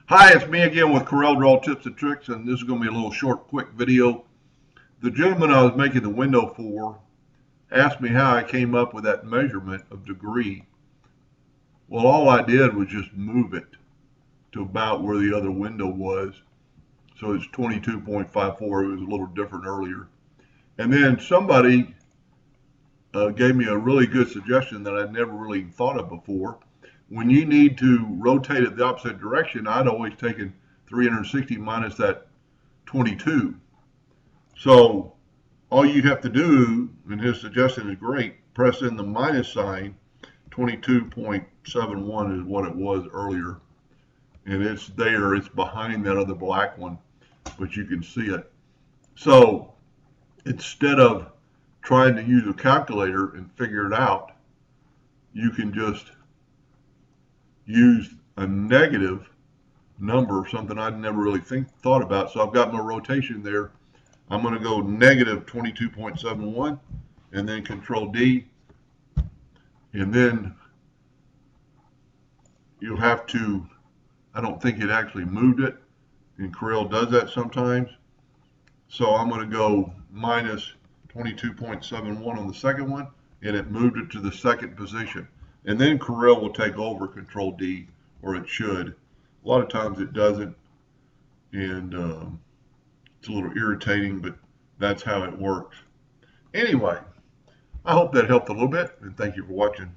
Hi, it's me again with Corel Draw Tips and Tricks, and this is going to be a little short, quick video. The gentleman I was making the window for asked me how I came up with that measurement of degree. Well, all I did was just move it to about where the other window was. So it's 22.54. It was a little different earlier. And then somebody gave me a really good suggestion that I'd never really thought of before. When you need to rotate it the opposite direction, I'd always taken 360 minus that 22. So all you have to do, and his suggestion is great, press in the minus sign. 22.71 is what it was earlier. And it's there, it's behind that other black one, but you can see it. So instead of trying to use a calculator and figure it out, you can just use a negative number, something I'd never really thought about. So I've got my rotation there. I'm going to go negative 22.71 and then Control D. And then you'll have to, I don't think it actually moved it, and Corel does that sometimes. So I'm going to go minus 22.71 on the second one, and it moved it to the second position. And then Corel will take over Control D, or it should. A lot of times it doesn't, and it's a little irritating, but that's how it works. Anyway, I hope that helped a little bit, and thank you for watching.